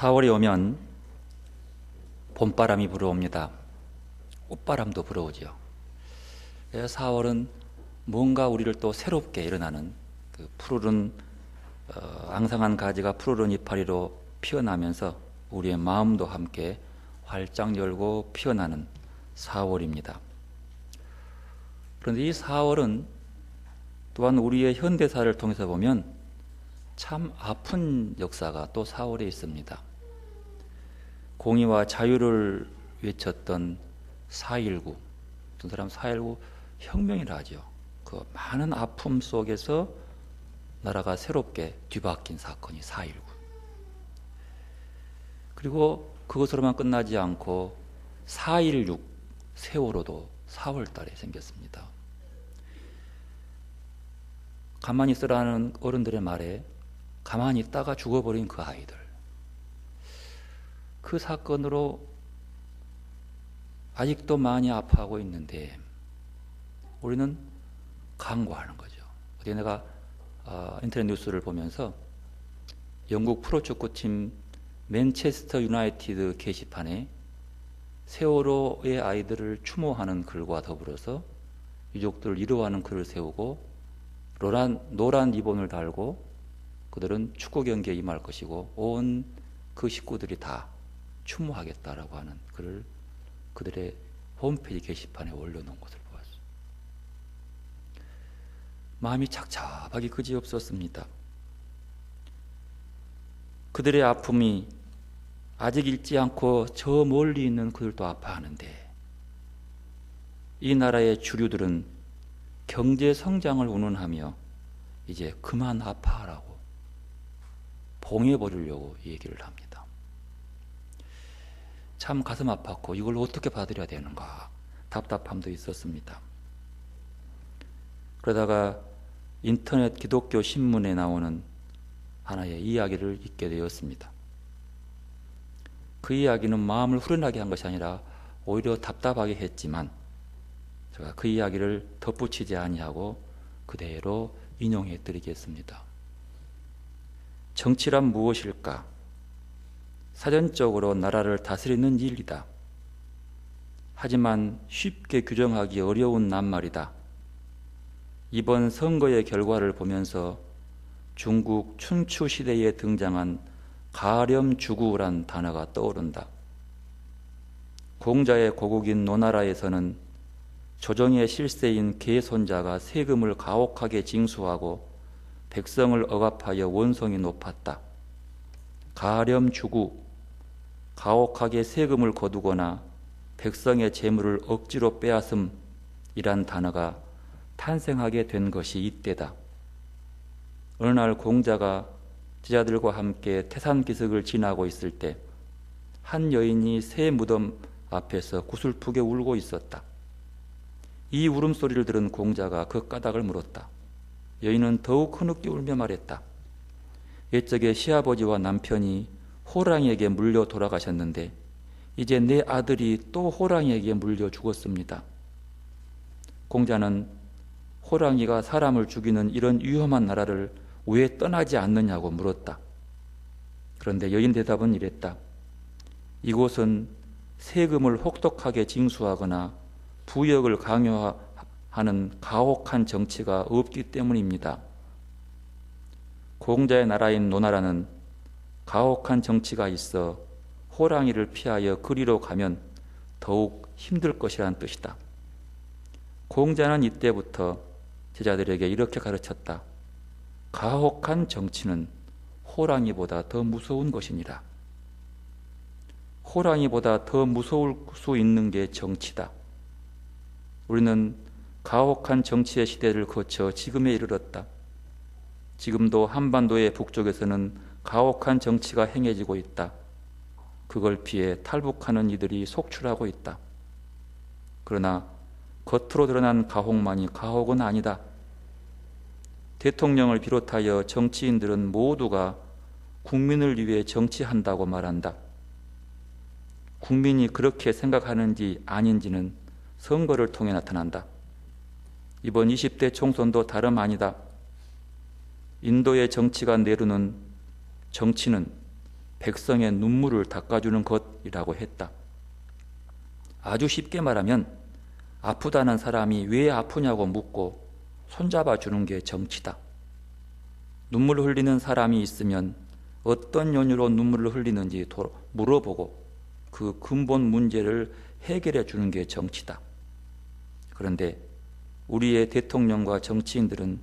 4월이 오면 봄바람이 불어옵니다. 꽃바람도 불어오죠. 4월은 뭔가 우리를 또 새롭게 일어나는 그 푸르른 앙상한 가지가 푸르른 이파리로 피어나면서 우리의 마음도 함께 활짝 열고 피어나는 4월입니다. 그런데 이 4월은 또한 우리의 현대사를 통해서 보면 참 아픈 역사가 또 4월에 있습니다. 공의와 자유를 외쳤던 4.19, 어떤 사람 4.19 혁명이라 하죠. 그 많은 아픔 속에서 나라가 새롭게 뒤바뀐 사건이 4.19. 그리고 그것으로만 끝나지 않고 4.16 세월호도 4월 달에 생겼습니다. 가만히 있으라는 어른들의 말에 가만히 있다가 죽어버린 그 아이들, 그 사건으로 아직도 많이 아파하고 있는데 우리는 간과하는 거죠. 어제 내가 인터넷 뉴스를 보면서 영국 프로축구팀 맨체스터 유나이티드 게시판에 세월호의 아이들을 추모하는 글과 더불어서 유족들을 위로하는 글을 세우고 노란 리본을 달고 그들은 축구 경기에 임할 것이고 온 그 식구들이 다 추모하겠다라고 하는 글을 그들의 홈페이지 게시판에 올려놓은 것을 보았습니다. 마음이 착잡하기 그지없었습니다. 그들의 아픔이 아직 잃지 않고 저 멀리 있는 그들도 아파하는데 이 나라의 주류들은 경제 성장을 운운하며 이제 그만 아파하라고 봉해버리려고 얘기를 합니다. 참 가슴 아팠고 이걸 어떻게 받아들여야 되는가 답답함도 있었습니다. 그러다가 인터넷 기독교 신문에 나오는 하나의 이야기를 읽게 되었습니다. 그 이야기는 마음을 후련하게 한 것이 아니라 오히려 답답하게 했지만 제가 그 이야기를 덧붙이지 아니하고 그대로 인용해 드리겠습니다. 정치란 무엇일까? 사전적으로 나라를 다스리는 일이다. 하지만 쉽게 규정하기 어려운 낱말이다. 이번 선거의 결과를 보면서 중국 춘추 시대에 등장한 가렴주구란 단어가 떠오른다. 공자의 고국인 노나라에서는 조정의 실세인 계손자가 세금을 가혹하게 징수하고 백성을 억압하여 원성이 높았다. 가렴주구, 가혹하게 세금을 거두거나 백성의 재물을 억지로 빼앗음이란 단어가 탄생하게 된 것이 이때다. 어느 날 공자가 제자들과 함께 태산기슭을 지나고 있을 때 한 여인이 새 무덤 앞에서 구슬프게 울고 있었다. 이 울음소리를 들은 공자가 그 까닭을 물었다. 여인은 더욱 흐느끼 울며 말했다. 옛적에 시아버지와 남편이 호랑이에게 물려 돌아가셨는데 이제 내 아들이 또 호랑이에게 물려 죽었습니다. 공자는 호랑이가 사람을 죽이는 이런 위험한 나라를 왜 떠나지 않느냐고 물었다. 그런데 여인 대답은 이랬다. 이곳은 세금을 혹독하게 징수하거나 부역을 강요하는 가혹한 정치가 없기 때문입니다. 공자의 나라인 노나라는 가혹한 정치가 있어 호랑이를 피하여 그리로 가면 더욱 힘들 것이라는 뜻이다. 공자는 이때부터 제자들에게 이렇게 가르쳤다. 가혹한 정치는 호랑이보다 더 무서운 것이니라. 호랑이보다 더 무서울 수 있는 게 정치다. 우리는 가혹한 정치의 시대를 거쳐 지금에 이르렀다. 지금도 한반도의 북쪽에서는 가혹한 정치가 행해지고 있다. 그걸 피해 탈북하는 이들이 속출하고 있다. 그러나 겉으로 드러난 가혹만이 가혹은 아니다. 대통령을 비롯하여 정치인들은 모두가 국민을 위해 정치한다고 말한다. 국민이 그렇게 생각하는지 아닌지는 선거를 통해 나타난다. 이번 20대 총선도 다름 아니다. 인도의 정치가 내루는 정치는 백성의 눈물을 닦아주는 것이라고 했다. 아주 쉽게 말하면 아프다는 사람이 왜 아프냐고 묻고 손잡아 주는 게 정치다. 눈물 흘리는 사람이 있으면 어떤 연유로 눈물을 흘리는지 물어보고 그 근본 문제를 해결해 주는 게 정치다. 그런데 우리의 대통령과 정치인들은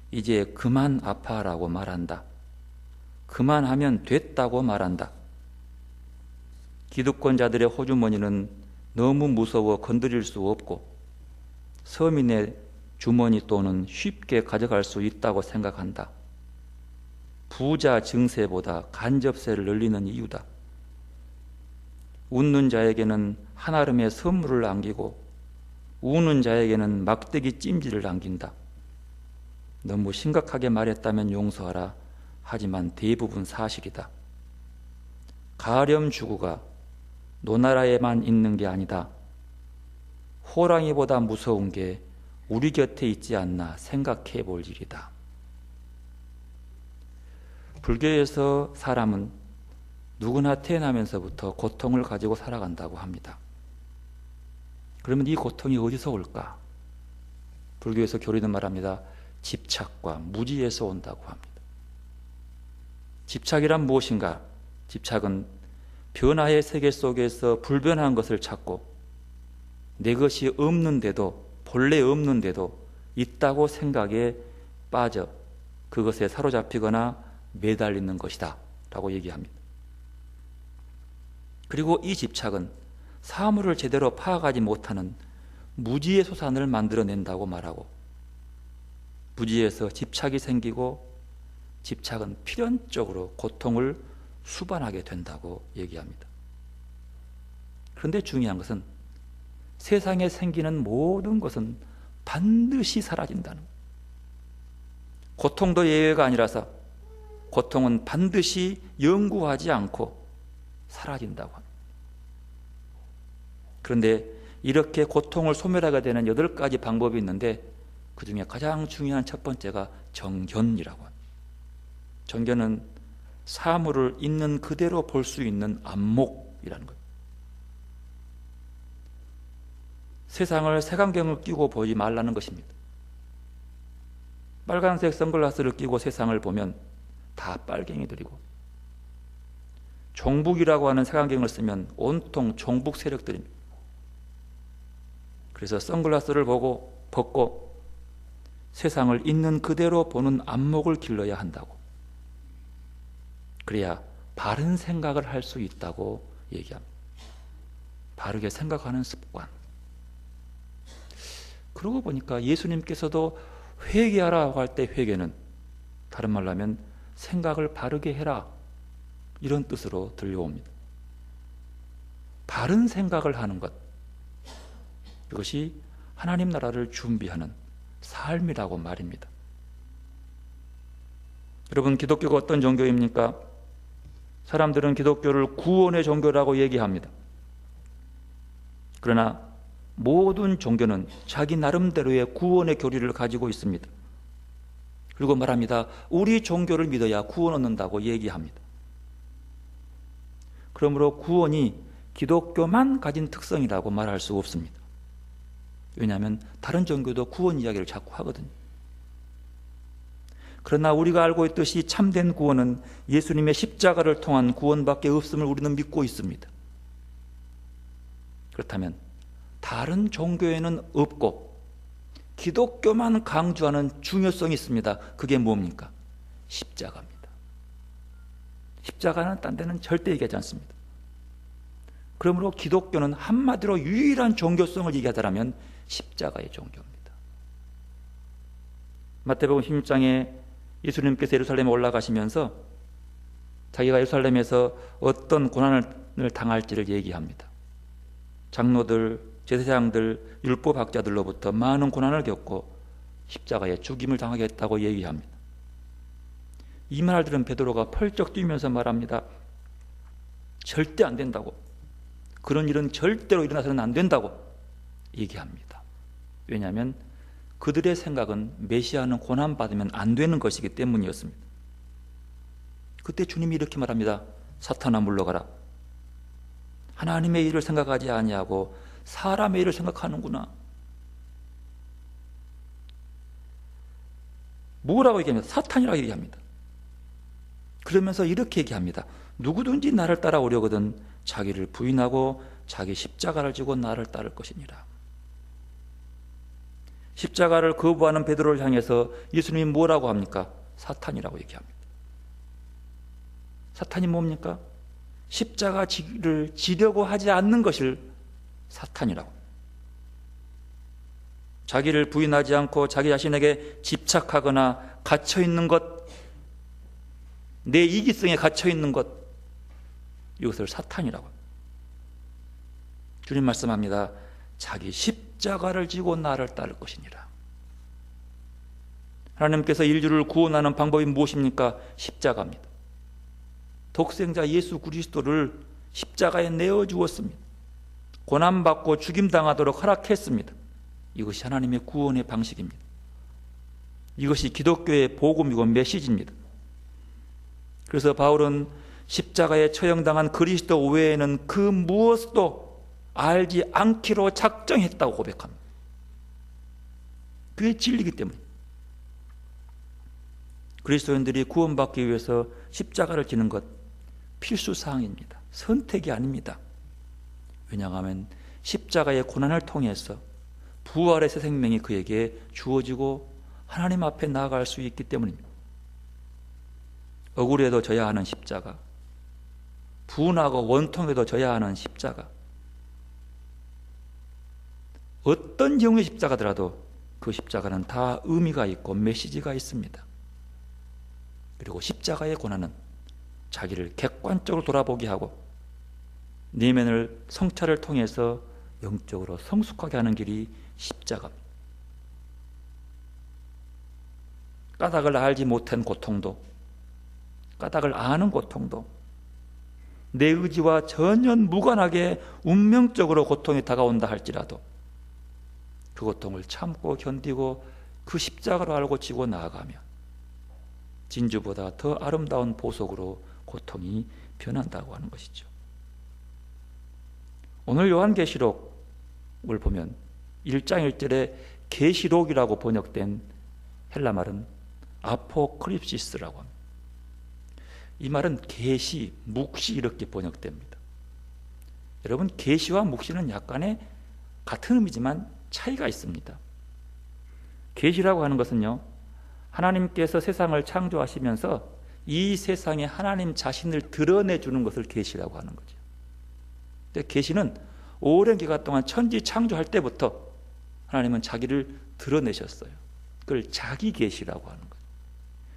이제 그만 아파라고 말한다. 그만하면 됐다고 말한다. 기득권자들의 호주머니는 너무 무서워 건드릴 수 없고 서민의 주머니 돈은 쉽게 가져갈 수 있다고 생각한다. 부자 증세보다 간접세를 늘리는 이유다. 웃는 자에게는 한아름의 선물을 안기고 우는 자에게는 막대기 찜질을 안긴다. 너무 심각하게 말했다면 용서하라. 하지만 대부분 사실이다. 가렴주구가 노나라에만 있는 게 아니다. 호랑이보다 무서운 게 우리 곁에 있지 않나 생각해 볼 일이다. 불교에서 사람은 누구나 태어나면서부터 고통을 가지고 살아간다고 합니다. 그러면 이 고통이 어디서 올까? 불교에서 교리는 말합니다. 집착과 무지에서 온다고 합니다. 집착이란 무엇인가? 집착은 변화의 세계 속에서 불변한 것을 찾고 내 것이 없는데도, 본래 없는데도 있다고 생각에 빠져 그것에 사로잡히거나 매달리는 것이다 라고 얘기합니다. 그리고 이 집착은 사물을 제대로 파악하지 못하는 무지의 소산을 만들어낸다고 말하고, 무지에서 집착이 생기고 집착은 필연적으로 고통을 수반하게 된다고 얘기합니다. 그런데 중요한 것은 세상에 생기는 모든 것은 반드시 사라진다는 거예요. 고통도 예외가 아니라서 고통은 반드시 영구하지 않고 사라진다고 합니다. 그런데 이렇게 고통을 소멸하게 되는 8가지 방법이 있는데 그 중에 가장 중요한 첫 번째가 정견이라고 합니다. 정견은 사물을 있는 그대로 볼 수 있는 안목이라는 거예요. 세상을 색안경을 끼고 보지 말라는 것입니다. 빨간색 선글라스를 끼고 세상을 보면 다 빨갱이들이고, 종북이라고 하는 색안경을 쓰면 온통 종북 세력들입니다. 그래서 선글라스를 벗고 세상을 있는 그대로 보는 안목을 길러야 한다고. 그래야 바른 생각을 할 수 있다고 얘기합니다. 바르게 생각하는 습관. 그러고 보니까 예수님께서도 회개하라고 할 때 회개는 다른 말로 하면 생각을 바르게 해라, 이런 뜻으로 들려옵니다. 바른 생각을 하는 것, 이것이 하나님 나라를 준비하는 삶이라고 말입니다. 여러분, 기독교가 어떤 종교입니까? 사람들은 기독교를 구원의 종교라고 얘기합니다. 그러나 모든 종교는 자기 나름대로의 구원의 교리를 가지고 있습니다. 그리고 말합니다. 우리 종교를 믿어야 구원 얻는다고 얘기합니다. 그러므로 구원이 기독교만 가진 특성이라고 말할 수 없습니다. 왜냐하면 다른 종교도 구원 이야기를 자꾸 하거든요. 그러나 우리가 알고 있듯이 참된 구원은 예수님의 십자가를 통한 구원밖에 없음을 우리는 믿고 있습니다. 그렇다면 다른 종교에는 없고 기독교만 강조하는 중요성이 있습니다. 그게 뭡니까? 십자가입니다. 십자가는 딴 데는 절대 얘기하지 않습니다. 그러므로 기독교는 한마디로 유일한 종교성을 얘기하자면 십자가의 종교입니다. 마태복음 16장에 예수님께서 예루살렘에 올라가시면서 자기가 예루살렘에서 어떤 고난을 당할지를 얘기합니다. 장로들, 제사장들, 율법학자들로부터 많은 고난을 겪고 십자가에 죽임을 당하겠다고 얘기합니다. 이 말을 들은 베드로가 펄쩍 뛰면서 말합니다. 절대 안 된다고, 그런 일은 절대로 일어나서는 안 된다고 얘기합니다. 왜냐하면 그들의 생각은 메시아는 고난받으면 안 되는 것이기 때문이었습니다. 그때 주님이 이렇게 말합니다. 사탄아 물러가라. 하나님의 일을 생각하지 아니하고 사람의 일을 생각하는구나. 뭐라고 얘기합니다? 사탄이라고 얘기합니다. 그러면서 이렇게 얘기합니다. 누구든지 나를 따라오려거든 자기를 부인하고 자기 십자가를 지고 나를 따를 것이니라. 십자가를 거부하는 베드로를 향해서 예수님이 뭐라고 합니까? 사탄이라고 얘기합니다. 사탄이 뭡니까? 십자가를 지려고 하지 않는 것을 사탄이라고. 자기를 부인하지 않고 자기 자신에게 집착하거나 갇혀있는 것, 내 이기성에 갇혀있는 것, 이것을 사탄이라고 합니다. 주님 말씀합니다. 자기 십자가를 지고 나를 따를 것이니라. 하나님께서 인류를 구원하는 방법이 무엇입니까? 십자가입니다. 독생자 예수 그리스도를 십자가에 내어주었습니다. 고난받고 죽임당하도록 허락했습니다. 이것이 하나님의 구원의 방식입니다. 이것이 기독교의 복음이고 메시지입니다. 그래서 바울은 십자가에 처형당한 그리스도 외에는 그 무엇도 알지 않기로 작정했다고 고백합니다. 그게 진리이기 때문에 그리스도인들이 구원받기 위해서 십자가를 지는 것 필수사항입니다. 선택이 아닙니다. 왜냐하면 십자가의 고난을 통해서 부활의 새 생명이 그에게 주어지고 하나님 앞에 나아갈 수 있기 때문입니다. 억울해도 져야 하는 십자가, 분하고 원통해도 져야 하는 십자가, 어떤 경우의 십자가더라도 그 십자가는 다 의미가 있고 메시지가 있습니다. 그리고 십자가의 고난은 자기를 객관적으로 돌아보게 하고 내면을 성찰을 통해서 영적으로 성숙하게 하는 길이 십자가입니다. 까닭을 알지 못한 고통도, 까닭을 아는 고통도, 내 의지와 전혀 무관하게 운명적으로 고통이 다가온다 할지라도 그 고통을 참고 견디고 그 십자가로 알고 지고 나아가면 진주보다 더 아름다운 보석으로 고통이 변한다고 하는 것이죠. 오늘 요한계시록을 보면 1장 1절에 계시록이라고 번역된 헬라 말은 아포크립시스라고 합니다. 이 말은 계시, 묵시 이렇게 번역됩니다. 여러분, 계시와 묵시는 약간의 같은 의미지만 차이가 있습니다. 계시라고 하는 것은요, 하나님께서 세상을 창조하시면서 이 세상에 하나님 자신을 드러내주는 것을 계시라고 하는 거죠. 근데 계시는 오랜 기간 동안 천지 창조할 때부터 하나님은 자기를 드러내셨어요. 그걸 자기 계시라고 하는 거죠.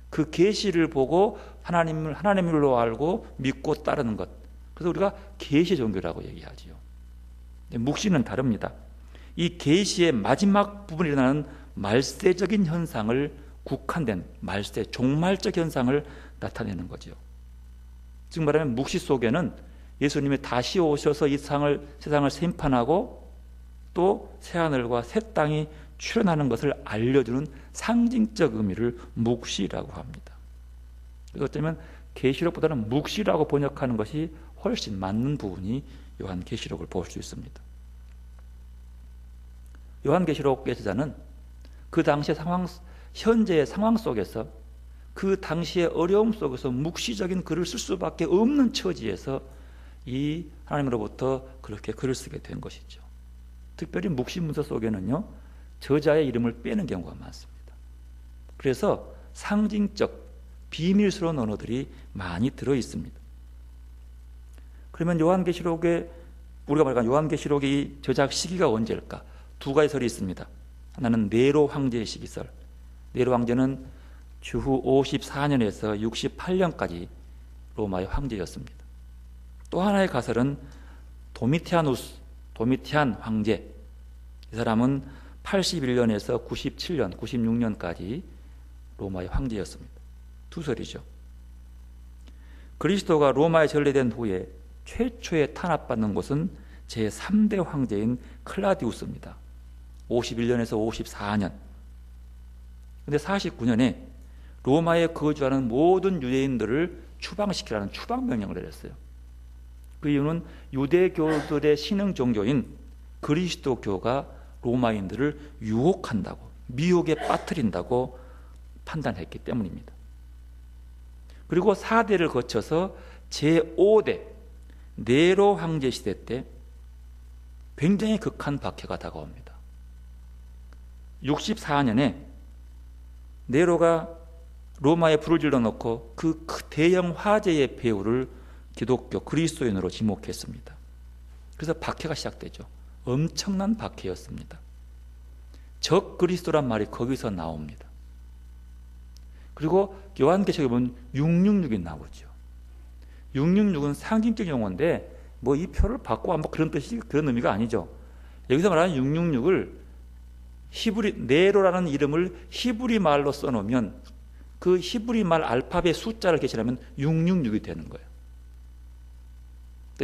그 계시를 보고 하나님으로 알고 믿고 따르는 것. 그래서 우리가 계시 종교라고 얘기하지요. 묵시는 다릅니다. 이 계시의 마지막 부분에 일어나는 말세적인 현상을 국한된 말세, 종말적 현상을 나타내는 거죠. 즉 말하면 묵시 속에는 예수님이 다시 오셔서 이 세상을 심판하고 또 새하늘과 새 땅이 출현하는 것을 알려주는 상징적 의미를 묵시라고 합니다. 어쩌면 계시록보다는 묵시라고 번역하는 것이 훨씬 맞는 부분이 요한계시록을 볼 수 있습니다. 요한계시록의 저자는 그 당시의 현재의 상황 속에서 그 당시의 어려움 속에서 묵시적인 글을 쓸 수밖에 없는 처지에서 이 하나님으로부터 그렇게 글을 쓰게 된 것이죠. 특별히 묵시 문서 속에는요, 저자의 이름을 빼는 경우가 많습니다. 그래서 상징적 비밀스러운 언어들이 많이 들어 있습니다. 그러면 우리가 말한 요한계시록의 저작 시기가 언제일까? 두 가지 설이 있습니다. 하나는 네로 황제의 시기설. 네로 황제는 주후 54년에서 68년까지 로마의 황제였습니다. 또 하나의 가설은 도미티안 황제. 이 사람은 81년에서 97년, 96년까지 로마의 황제였습니다. 두 설이죠. 그리스도가 로마에 전래된 후에 최초에 탄압받는 곳은 제3대 황제인 클라디우스입니다. 51년에서 54년. 그런데 49년에 로마에 거주하는 모든 유대인들을 추방시키라는 추방명령을 내렸어요. 그 이유는 유대교들의 신흥 종교인 그리스도교가 로마인들을 유혹한다고, 미혹에 빠뜨린다고 판단했기 때문입니다. 그리고 4대를 거쳐서 제5대 네로 황제 시대 때 굉장히 극한 박해가 다가옵니다. 64년에 네로가 로마에 불을 질러놓고 그 대형 화재의 배후를 기독교 그리스도인으로 지목했습니다. 그래서 박해가 시작되죠. 엄청난 박해였습니다. 적 그리스도란 말이 거기서 나옵니다. 그리고 요한계시록에 보면 666이 나오죠. 666은 상징적 용어인데 뭐 이 표를 바꾸고 뭐 그런 뜻이, 그런 의미가 아니죠. 여기서 말하는 666을 네로라는 이름을 히브리 말로 써놓으면 그 히브리 말 알파벳 숫자를 계시하면 666이 되는 거예요.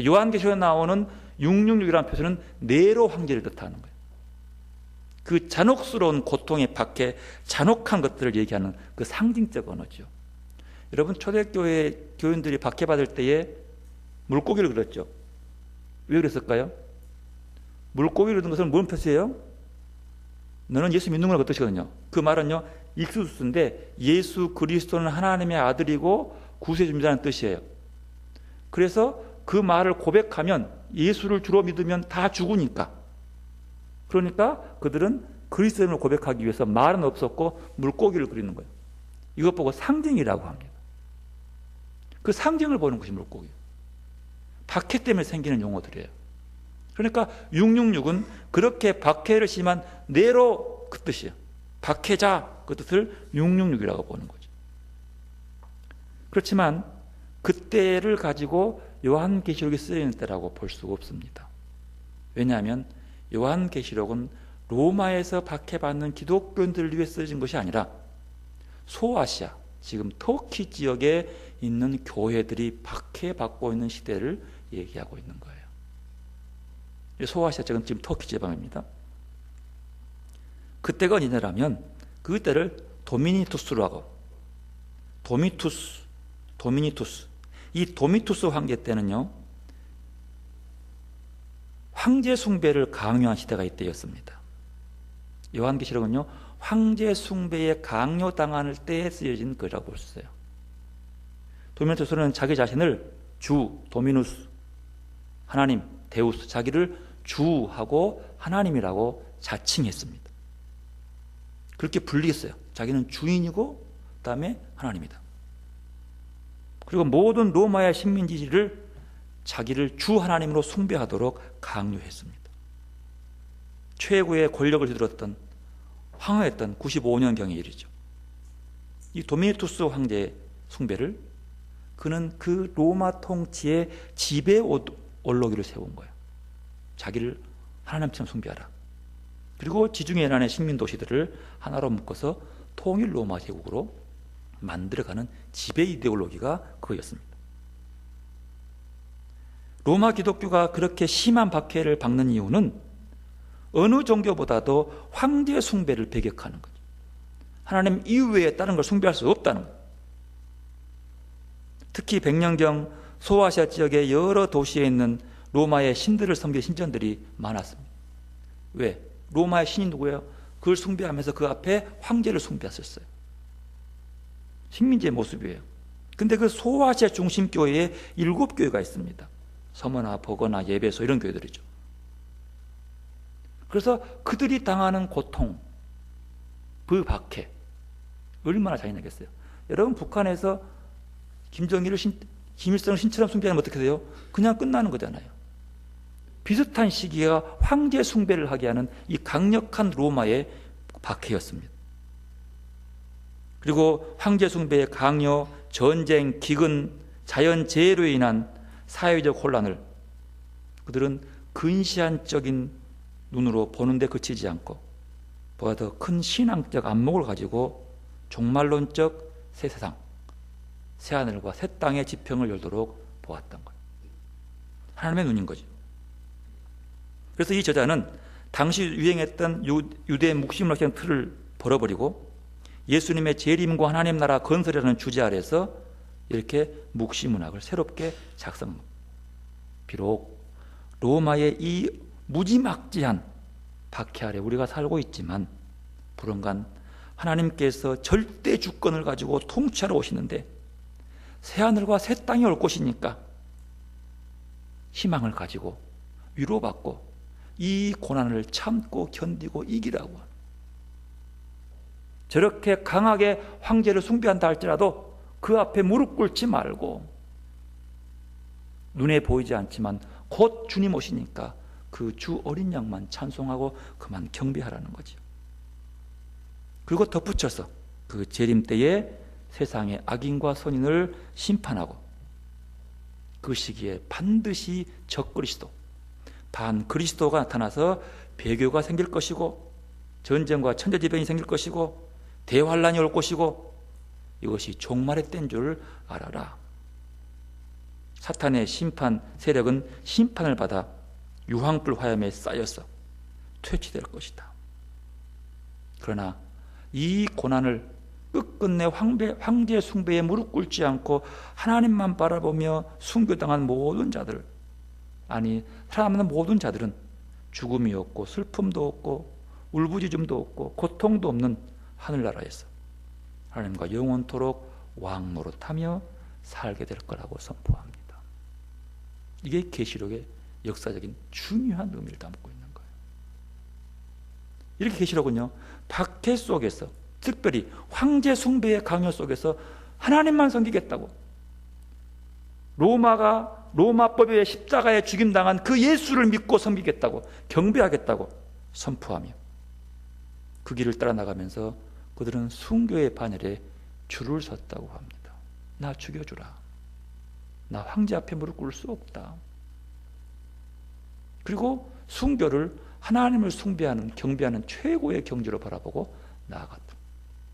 요한계시록에 나오는 666이라는 표시는 네로 황제를 뜻하는 거예요. 그 잔혹스러운 고통의 박해, 잔혹한 것들을 얘기하는 그 상징적 언어죠. 여러분, 초대교회 교인들이 박해받을 때에 물고기를 그렸죠. 왜 그랬을까요? 물고기를 그린 것은 무슨 표시예요? 너는 예수 믿는 거라고 뜻이거든요. 그 말은요, 익수수인데 예수 그리스도는 하나님의 아들이고 구세주자는 뜻이에요. 그래서 그 말을 고백하면 예수를 주로 믿으면 다 죽으니까, 그러니까 그들은 그리스도를 고백하기 위해서 말은 없었고 물고기를 그리는 거예요. 이것 보고 상징이라고 합니다. 그 상징을 보는 것이 물고기. 박해 때문에 생기는 용어들이에요. 그러니까 666은 그렇게 박해를 심한 네로 그 뜻이에요. 박해자 그 뜻을 666이라고 보는 거죠. 그렇지만 그때를 가지고 요한계시록이 쓰여있는 때라고 볼 수 없습니다. 왜냐하면 요한계시록은 로마에서 박해받는 기독교인들을 위해 쓰여진 것이 아니라 소아시아, 지금 터키 지역에 있는 교회들이 박해받고 있는 시대를 얘기하고 있는 거예요. 소아시아 지역은 지금 터키 지방입니다. 그때가 언제냐면 그때를 도미니투스로 하고, 도미니투스. 이 도미투스 황제 때는요, 황제 숭배를 강요한 시대가 이때였습니다. 요한계시록은요, 황제 숭배에 강요당할 때에 쓰여진 거라고 볼 수 있어요. 도미니투스는 자기 자신을 주, 도미누스, 하나님, 데우스, 자기를 주하고 하나님이라고 자칭했습니다. 그렇게 분리했어요. 자기는 주인이고 그다음에 하나님이다. 그리고 모든 로마의 식민지를 자기를 주 하나님으로 숭배하도록 강요했습니다. 최고의 권력을 휘둘렀던, 황허했던 95년경의 일이죠. 이 도미니투스 황제의 숭배를 그는 그 로마 통치의 지배 올로기를 세운 거예요. 자기를 하나님처럼 숭배하라. 그리고 지중해 연안의 식민 도시들을 하나로 묶어서 통일 로마 제국으로 만들어가는 지배 이데올로기가 그거였습니다. 로마 기독교가 그렇게 심한 박해를 받는 이유는 어느 종교보다도 황제 숭배를 배격하는 거죠. 하나님 이외에 다른 걸 숭배할 수 없다는 거예요. 특히 백년경 소아시아 지역의 여러 도시에 있는 로마의 신들을 섬기는 신전들이 많았습니다. 왜? 로마의 신이 누구예요? 그걸 숭배하면서 그 앞에 황제를 숭배했었어요. 식민지의 모습이에요. 근데 그 소아시아 중심 교회에 7교회가 있습니다. 서머나 버거나 예배소 이런 교회들이죠. 그래서 그들이 당하는 고통, 그 박해 얼마나 잔인하겠어요. 여러분, 북한에서 김일성을 신처럼 숭배하면 어떻게 돼요? 그냥 끝나는 거잖아요. 비슷한 시기가 황제 숭배를 하게 하는 이 강력한 로마의 박해였습니다. 그리고 황제 숭배의 강요, 전쟁, 기근, 자연재해로 인한 사회적 혼란을 그들은 근시안적인 눈으로 보는데 그치지 않고 보다 더 큰 신앙적 안목을 가지고 종말론적 새 세상, 새 하늘과 새 땅의 지평을 열도록 보았던 거예요. 하나님의 눈인 거죠. 그래서 이 저자는 당시 유행했던 유대 묵시문학적 틀을 벌어버리고 예수님의 재림과 하나님 나라 건설이라는 주제 아래서 이렇게 묵시문학을 새롭게 작성. 비록 로마의 이 무지막지한 박해 아래 우리가 살고 있지만 불언간 하나님께서 절대 주권을 가지고 통치하러 오시는데 새하늘과 새 땅이 올 것이니까 희망을 가지고 위로받고 이 고난을 참고 견디고 이기라고. 저렇게 강하게 황제를 숭배한다 할지라도 그 앞에 무릎 꿇지 말고 눈에 보이지 않지만 곧 주님 오시니까 그 주 어린 양만 찬송하고 그만 경배하라는 거죠. 그리고 덧붙여서 그 재림 때에 세상의 악인과 선인을 심판하고 그 시기에 반드시 적그리스도, 반그리스도가 나타나서 배교가 생길 것이고 전쟁과 천재지변이 생길 것이고 대환란이 올 것이고 이것이 종말의 때인 줄 알아라. 사탄의 심판 세력은 심판을 받아 유황불 화염에 쌓여서 퇴치될 것이다. 그러나 이 고난을 끝끝내 황제 숭배에 무릎 꿇지 않고 하나님만 바라보며 숭배당한 모든 자들, 아니 살아남는 모든 자들은 죽음이 없고 슬픔도 없고 울부짖음도 없고 고통도 없는 하늘나라에서 하나님과 영원토록 왕노릇하며 살게 될 거라고 선포합니다. 이게 계시록의 역사적인 중요한 의미를 담고 있는 거예요. 이렇게 계시록은요, 박해 속에서 특별히 황제 숭배의 강요 속에서 하나님만 섬기겠다고, 로마법의 십자가에 죽임당한 그 예수를 믿고 섬기겠다고, 경배하겠다고 선포하며 그 길을 따라 나가면서 그들은 순교의 반열에 줄을 섰다고 합니다. 나 죽여주라. 나 황제 앞에 무릎 꿇을 수 없다. 그리고 순교를 하나님을 숭배하는, 경배하는 최고의 경지로 바라보고 나아갔다.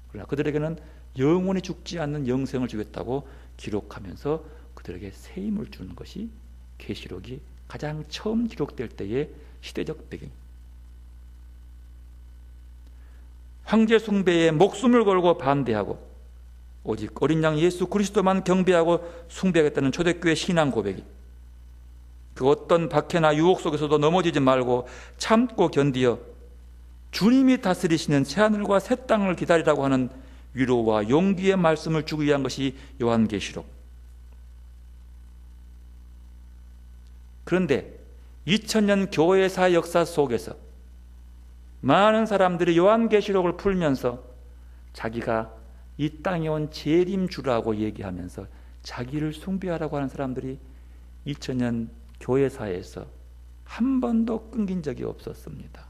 그러나 그들에게는 영원히 죽지 않는 영생을 주겠다고 기록하면서 그들에게 새 힘을 주는 것이 계시록이 가장 처음 기록될 때의 시대적 배경. 황제 숭배에 목숨을 걸고 반대하고 오직 어린 양 예수 그리스도만 경배하고 숭배하겠다는 초대교회 신앙 고백이, 그 어떤 박해나 유혹 속에서도 넘어지지 말고 참고 견디어 주님이 다스리시는 새하늘과 새 땅을 기다리라고 하는 위로와 용기의 말씀을 주기 위한 것이 요한계시록. 그런데 2000년 교회사 역사 속에서 많은 사람들이 요한계시록을 풀면서 자기가 이 땅에 온 재림주라고 얘기하면서 자기를 숭배하라고 하는 사람들이 2000년 교회사에서 한 번도 끊긴 적이 없었습니다.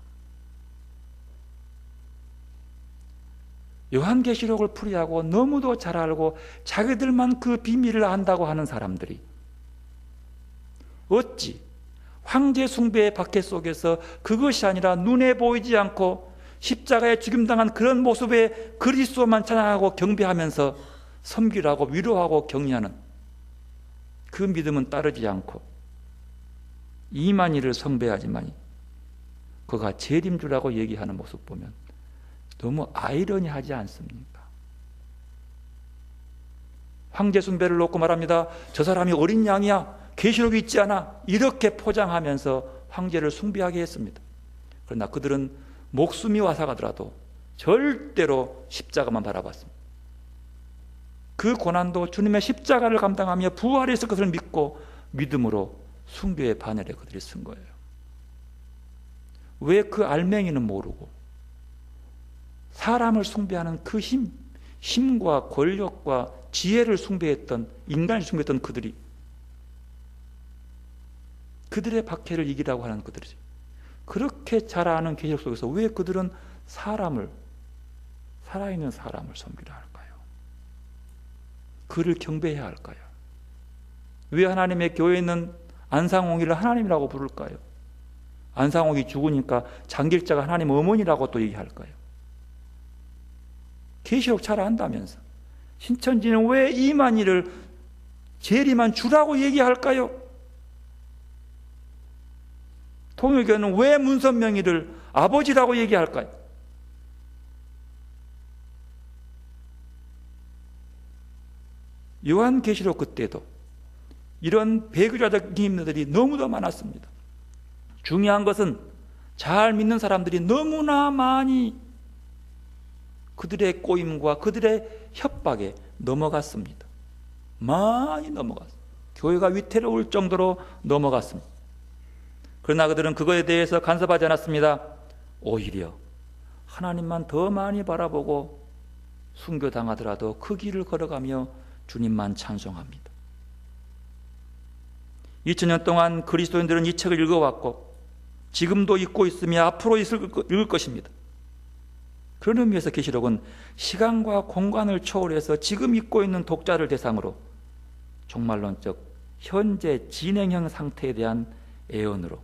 요한계시록을 풀이하고 너무도 잘 알고 자기들만 그 비밀을 안다고 하는 사람들이 어찌 황제 숭배의 박해 속에서 그것이 아니라 눈에 보이지 않고 십자가에 죽임당한 그런 모습에 그리스도만 찬양하고 경배하면서 섬기라고 위로하고 격려하는 그 믿음은 따르지 않고 이만희를 숭배하지만 그가 재림주라고 얘기하는 모습 보면 너무 아이러니하지 않습니까? 황제 숭배를 놓고 말합니다. 저 사람이 어린 양이야, 계시록이 있지 않아, 이렇게 포장하면서 황제를 숭배하게 했습니다. 그러나 그들은 목숨이 와사가더라도 절대로 십자가만 바라봤습니다. 그 고난도 주님의 십자가를 감당하며 부활에 있을 것을 믿고 믿음으로 순교의 반열에 그들이 쓴 거예요. 왜 그 알맹이는 모르고 사람을 숭배하는 그 힘과 권력과 지혜를 숭배했던, 인간을 숭배했던 그들의 박해를 이기라고 하는 그들이죠. 그렇게 잘 아는 계시록 속에서 왜 그들은 살아있는 사람을 섬기라 할까요? 그를 경배해야 할까요? 왜 하나님의 교회에 있는 안상홍이를 하나님이라고 부를까요? 안상홍이 죽으니까 장길자가 하나님 어머니라고 또 얘기할까요? 계시록 잘 안다면서 신천지는 왜 이만희를 재림한 주라고 얘기할까요? 통일교는 왜 문선명이를 아버지라고 얘기할까요? 요한계시록 그때도 이런 배교자적인 힘들이 너무도 많았습니다. 중요한 것은 잘 믿는 사람들이 너무나 많이 그들의 꼬임과 그들의 협박에 넘어갔습니다. 많이 넘어갔습니다. 교회가 위태로울 정도로 넘어갔습니다. 그러나 그들은 그거에 대해서 간섭하지 않았습니다. 오히려 하나님만 더 많이 바라보고 순교당하더라도 그 길을 걸어가며 주님만 찬송합니다. 2000년 동안 그리스도인들은 이 책을 읽어왔고 지금도 읽고 있으며 앞으로 읽을 것입니다. 그런 의미에서 계시록은 시간과 공간을 초월해서 지금 읽고 있는 독자를 대상으로 종말론적 현재 진행형 상태에 대한 애언으로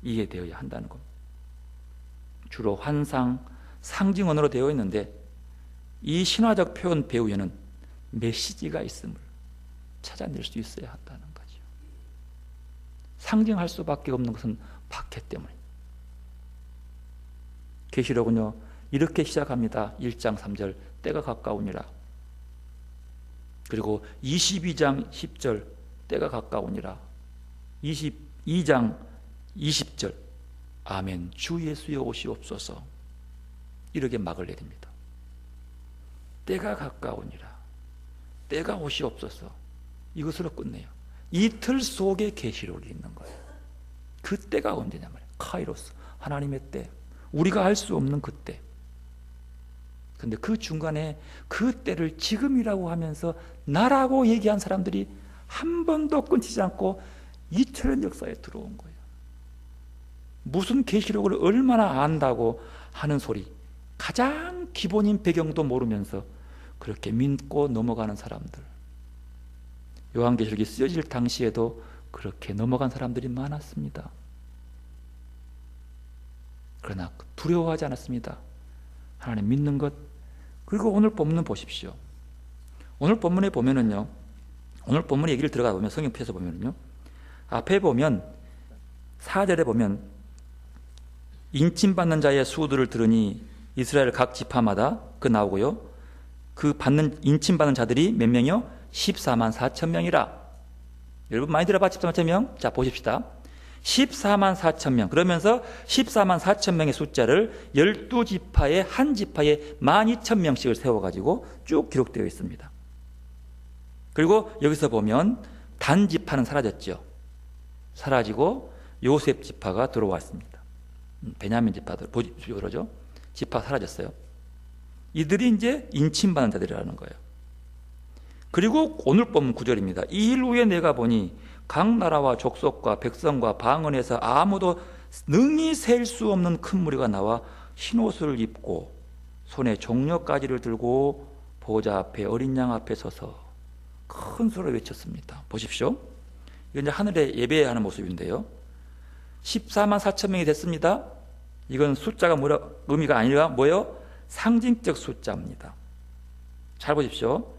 이해되어야 한다는 겁니다. 주로 환상, 상징 언어로 되어 있는데 이 신화적 표현 배후에는 메시지가 있음을 찾아낼 수 있어야 한다는 거죠. 상징할 수밖에 없는 것은 박해 때문입니다. 계시록은요 이렇게 시작합니다. 1장 3절 때가 가까우니라. 그리고 22장 10절 때가 가까우니라. 22장 20절 아멘 주 예수여 오시옵소서. 이렇게 막을 내립니다. 때가 가까우니라. 때가 오시옵소서. 이것으로 끝내요. 이 틀 속에 계시록이 있는 거예요. 그 때가 언제냐 말이에요. 카이로스, 하나님의 때, 우리가 알 수 없는 그 때. 근데 그 중간에 그 때를 지금이라고 하면서 나라고 얘기한 사람들이 한 번도 끊치지 않고 2000년 역사에 들어온 거예요. 무슨 계시록을 얼마나 안다고 하는 소리, 가장 기본인 배경도 모르면서 그렇게 믿고 넘어가는 사람들. 요한계시록이 쓰여질 당시에도 그렇게 넘어간 사람들이 많았습니다. 그러나 두려워하지 않았습니다. 하나님 믿는 것. 그리고 오늘 본문 보십시오. 오늘 본문에 보면은요, 오늘 본문 얘기를 들어가 보면 성경표에서 보면은요, 앞에 보면 4절에 보면 인침받는 자의 수들을 들으니 이스라엘 각 지파마다 그 나오고요. 그 인침받는 자들이 몇 명이요? 14만 4천 명이라. 여러분 많이 들어봐 14만 4천 명? 자 보십시다. 14만 4천 명. 그러면서 14만 4천 명의 숫자를 12지파에 한 지파에 12,000명씩을 세워가지고 쭉 기록되어 있습니다. 그리고 여기서 보면 단 지파는 사라졌죠. 사라지고 요셉 지파가 들어왔습니다. 베냐민 지파들 보십시오. 그러죠? 지파 사라졌어요. 이들이 이제 인침받는 자들이라는 거예요. 그리고 오늘 본문 9절입니다. 이 일 후에 내가 보니 각 나라와 족속과 백성과 방언에서 아무도 능히 셀 수 없는 큰 무리가 나와 흰옷을 입고 손에 종려가지를 들고 보좌 앞에 어린 양 앞에 서서 큰 소리로 외쳤습니다. 보십시오. 이건 이제 하늘에 예배하는 모습인데요. 14만 4천 명이 됐습니다. 이건 숫자가 의미가 아니라 뭐예요? 상징적 숫자입니다. 잘 보십시오.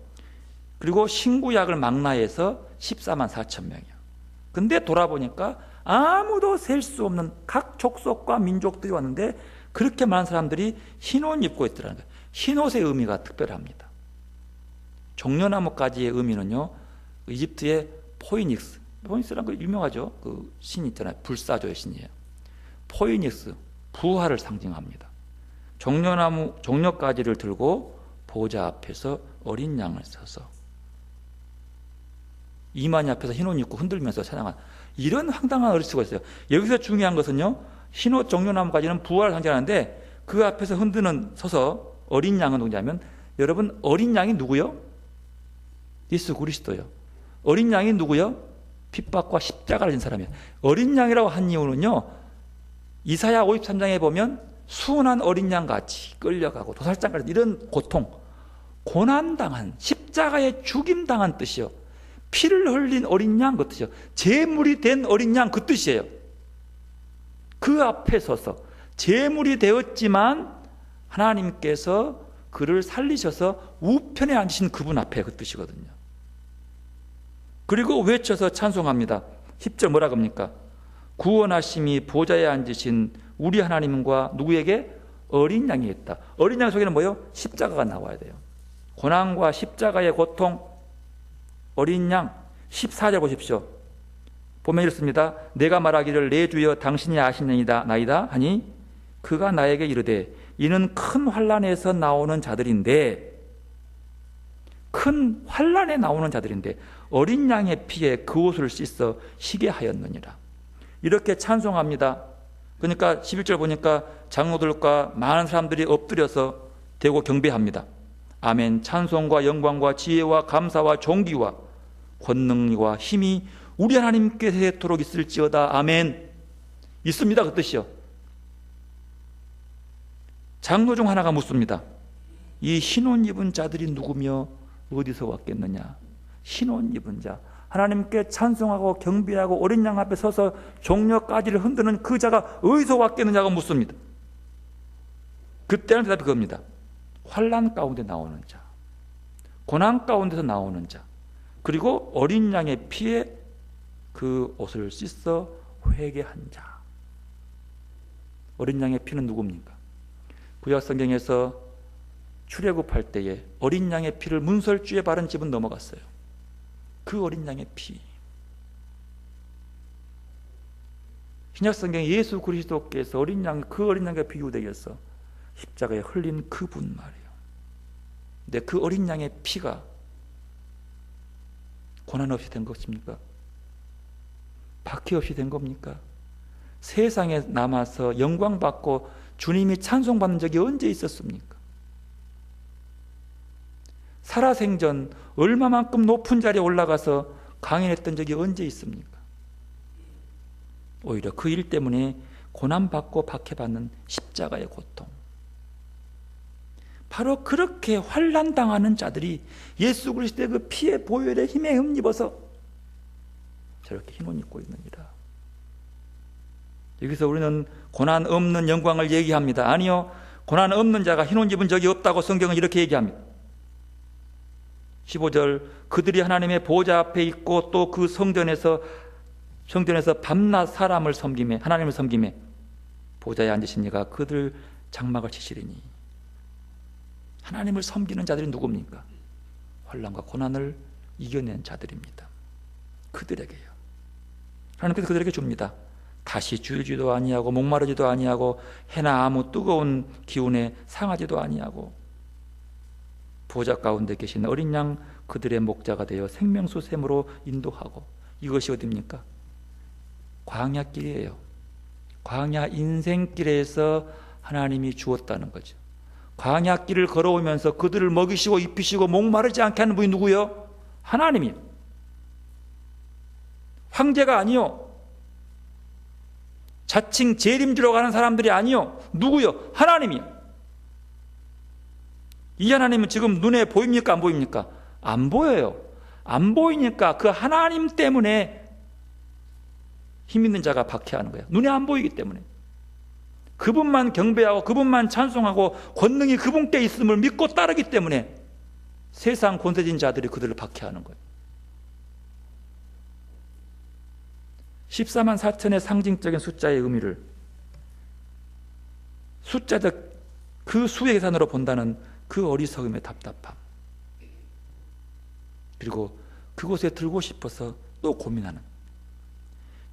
그리고 신구약을 망라해서 14만 4천 명이요. 근데 돌아보니까 아무도 셀 수 없는 각 족속과 민족들이 왔는데 그렇게 많은 사람들이 흰옷 입고 있더라는 거예요. 흰옷의 의미가 특별합니다. 종려나무까지의 의미는요, 이집트의 포이닉스. 포이닉스라는 거 유명하죠. 그 신 있잖아요. 불사조의 신이에요. 포이닉스, 부활을 상징합니다. 종려가지를 들고 보좌 앞에서 어린 양을 서서 이만희 앞에서 흰옷 입고 흔들면서 찬양한 이런 황당한 어리수가 있어요. 여기서 중요한 것은요, 흰옷 종려나무까지는 부활을 상징하는데 그 앞에서 서서 어린 양은 누구냐면, 여러분 어린 양이 누구요? 예수 그리스도요. 어린 양이 누구요? 핍박과 십자가를 진 사람이에요. 어린 양이라고 한 이유는요, 이사야 53장에 보면 순한 어린 양같이 끌려가고 도살장까지 이런 고통, 고난당한, 십자가에 죽임당한 뜻이요. 피를 흘린 어린 양 그 뜻이요. 제물이 된 어린 양 그 뜻이에요. 그 앞에 서서 제물이 되었지만 하나님께서 그를 살리셔서 우편에 앉으신 그분 앞에 그 뜻이거든요. 그리고 외쳐서 찬송합니다. 10절 뭐라 그럽니까? 구원하심이 보좌에 앉으신 우리 하나님과 누구에게? 어린 양이 있다. 어린 양 속에는 뭐예요? 십자가가 나와야 돼요. 고난과 십자가의 고통, 어린 양 14절 보십시오. 보면 이렇습니다. 내가 말하기를 내 주여 당신이 아시느니이다 나이다 하니 그가 나에게 이르되 이는 큰 환난에서 나오는 자들인데, 큰 환난에 나오는 자들인데 어린 양의 피에 그 옷을 씻어 희게 하였느니라. 이렇게 찬송합니다. 그러니까 11절 보니까 장로들과 많은 사람들이 엎드려서 대고 경배합니다. 아멘. 찬송과 영광과 지혜와 감사와 존귀와 권능과 힘이 우리 하나님께 세토록 있을지어다. 아멘. 있습니다. 그 뜻이요. 장로 중 하나가 묻습니다. 이 흰옷 입은 자들이 누구며 어디서 왔겠느냐? 흰옷 입은 자, 하나님께 찬송하고 경배하고 어린 양 앞에 서서 종려까지를 흔드는 그 자가 어디서 왔겠느냐고 묻습니다. 그때는 대답이 그겁니다. 환난 가운데 나오는 자, 고난 가운데서 나오는 자, 그리고 어린 양의 피에 그 옷을 씻어 회개한 자. 어린 양의 피는 누굽니까? 구약 성경에서 출애굽할 때에 어린 양의 피를 문설주에 바른 집은 넘어갔어요. 그 어린 양의 피. 신약 성경에 예수 그리스도께서 어린 양, 그 어린 양의 비유되어서 십자가에 흘린 그분 말이에요. 근데 그 어린 양의 피가 고난 없이 된 것입니까? 박해 없이 된 겁니까? 세상에 남아서 영광 받고 주님이 찬송받는 적이 언제 있었습니까? 살아생전 얼마만큼 높은 자리에 올라가서 강연했던 적이 언제 있습니까? 오히려 그 일 때문에 고난받고 박해받는 십자가의 고통. 바로 그렇게 환난당하는 자들이 예수 그리스도의 그 피의 보혈의 힘에 힘입어서 저렇게 흰옷 입고 있느니라. 여기서 우리는 고난 없는 영광을 얘기합니다. 아니요, 고난 없는 자가 흰옷 입은 적이 없다고 성경은 이렇게 얘기합니다. 15절, 그들이 하나님의 보좌 앞에 있고 또 그 성전에서 밤낮 사람을 섬김에, 하나님을 섬김에 보좌에 앉으신 이가 그들 장막을 치시리니. 하나님을 섬기는 자들이 누굽니까? 환난과 고난을 이겨낸 자들입니다. 그들에게요. 하나님께서 그들에게 줍니다. 다시 줄지도 아니하고 목마르지도 아니하고 해나 아무 뜨거운 기운에 상하지도 아니하고 보좌 가운데 계신 어린 양 그들의 목자가 되어 생명수 샘으로 인도하고. 이것이 어디입니까? 광야길이에요. 광야 인생길에서 하나님이 주었다는 거죠. 광야길을 걸어오면서 그들을 먹이시고 입히시고 목마르지 않게 하는 분이 누구요? 하나님이요. 황제가 아니요. 자칭 재림지로 가는 사람들이 아니요. 누구요? 하나님이요. 이 하나님은 지금 눈에 보입니까? 안 보입니까? 안 보여요. 안 보이니까 그 하나님 때문에 힘 있는 자가 박해하는 거예요. 눈에 안 보이기 때문에. 그분만 경배하고 그분만 찬송하고 권능이 그분께 있음을 믿고 따르기 때문에 세상 권세진 자들이 그들을 박해하는 거예요. 14만 4천의 상징적인 숫자의 의미를 숫자적 그 수의 계산으로 본다는 그 어리석음의 답답함, 그리고 그곳에 들고 싶어서 또 고민하는.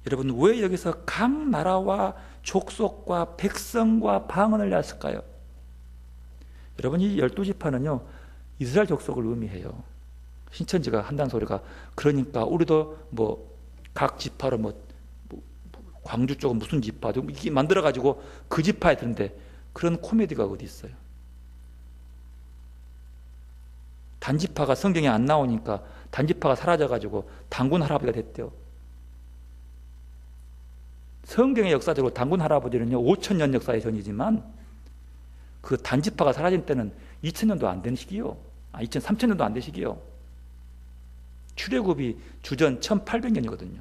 여러분, 왜 여기서 각 나라와 족속과 백성과 방언을 냈을까요? 여러분, 이 12지파는요 이스라엘 족속을 의미해요. 신천지가 한다는 소리가, 그러니까 우리도 각 지파로 광주 쪽은 무슨 지파 이렇게 만들어가지고 그 지파에 드는데 그런 코미디가 어디 있어요? 단지파가 성경에 안 나오니까 단지파가 사라져가지고 단군 할아버지가 됐대요. 성경의 역사적으로 단군 할아버지는요 5,000년 역사의 전이지만 그 단지파가 사라진 때는 2,000년도 안 되는 시기요. 3,000년도 안 되는 시기요. 출애굽이 주전 1800년이거든요.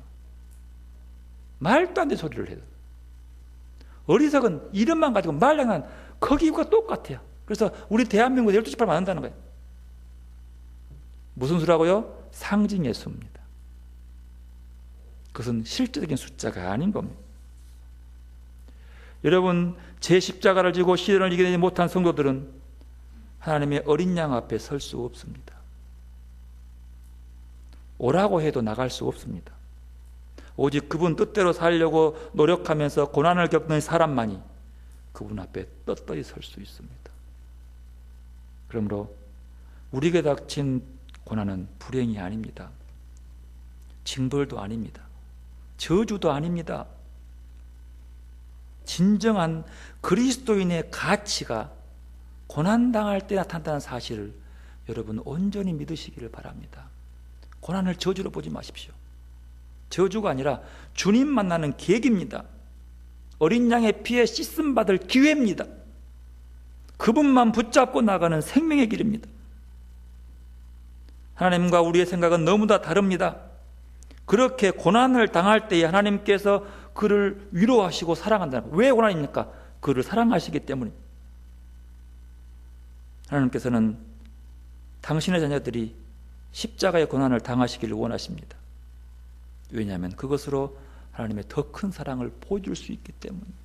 말도 안 되는 소리를 해요. 어리석은 이름만 가지고 말랑한 거기와 똑같아요. 그래서 우리 대한민국 12지파를 만든다는 거예요. 무슨 수라고요? 상징의 수입니다. 그것은 실제적인 숫자가 아닌 겁니다. 여러분, 제 십자가를 지고 시련을 이겨내지 못한 성도들은 하나님의 어린 양 앞에 설 수 없습니다. 오라고 해도 나갈 수 없습니다. 오직 그분 뜻대로 살려고 노력하면서 고난을 겪는 사람만이 그분 앞에 떳떳이 설 수 있습니다. 그러므로 우리에게 닥친 고난은 불행이 아닙니다. 징벌도 아닙니다. 저주도 아닙니다. 진정한 그리스도인의 가치가 고난당할 때 나타난다는 사실을 여러분 온전히 믿으시기를 바랍니다. 고난을 저주로 보지 마십시오. 저주가 아니라 주님 만나는 계기입니다. 어린 양의 피에 씻음 받을 기회입니다. 그분만 붙잡고 나가는 생명의 길입니다. 하나님과 우리의 생각은 너무나 다릅니다. 그렇게 고난을 당할 때에 하나님께서 그를 위로하시고 사랑한다는 거예요. 왜 고난입니까? 그를 사랑하시기 때문입니다. 하나님께서는 당신의 자녀들이 십자가의 고난을 당하시기를 원하십니다. 왜냐하면 그것으로 하나님의 더 큰 사랑을 보여줄 수 있기 때문입니다.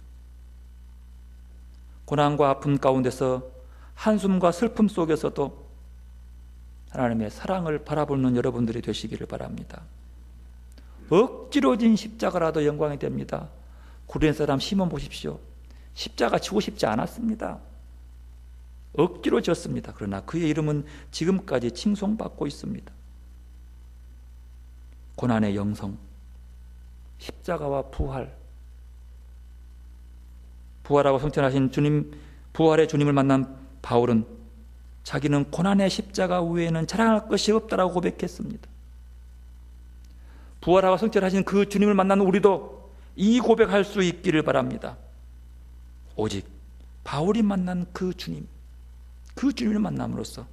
고난과 아픔 가운데서 한숨과 슬픔 속에서도 하나님의 사랑을 바라보는 여러분들이 되시기를 바랍니다. 억지로 진 십자가라도 영광이 됩니다. 구레네 사람 시몬 보십시오. 십자가 지고 싶지 않았습니다. 억지로 졌습니다. 그러나 그의 이름은 지금까지 칭송받고 있습니다. 고난의 영성, 십자가와 부활, 부활하고 성천하신 주님, 부활의 주님을 만난 바울은 자기는 고난의 십자가 외에는 자랑할 것이 없다라고 고백했습니다. 부활하고 성천하신 그 주님을 만난 우리도 이 고백할 수 있기를 바랍니다. 오직 바울이 만난 그 주님, 그 주님을 만남으로써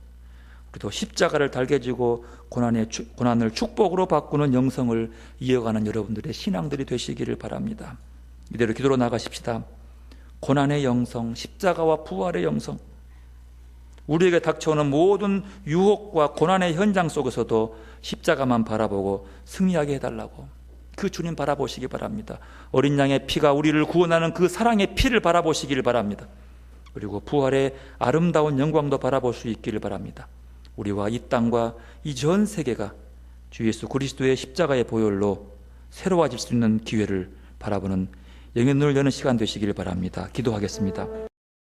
우리도 십자가를 달게 지고 고난을 축복으로 바꾸는 영성을 이어가는 여러분들의 신앙들이 되시기를 바랍니다. 이대로 기도로 나가십시다. 고난의 영성, 십자가와 부활의 영성, 우리에게 닥쳐오는 모든 유혹과 고난의 현장 속에서도 십자가만 바라보고 승리하게 해달라고 그 주님 바라보시기 바랍니다. 어린 양의 피가 우리를 구원하는 그 사랑의 피를 바라보시기를 바랍니다. 그리고 부활의 아름다운 영광도 바라볼 수 있기를 바랍니다. 우리와 이 땅과 이 전 세계가 주 예수 그리스도의 십자가의 보혈로 새로워질 수 있는 기회를 바라보는 영의 눈을 여는 시간 되시기를 바랍니다. 기도하겠습니다.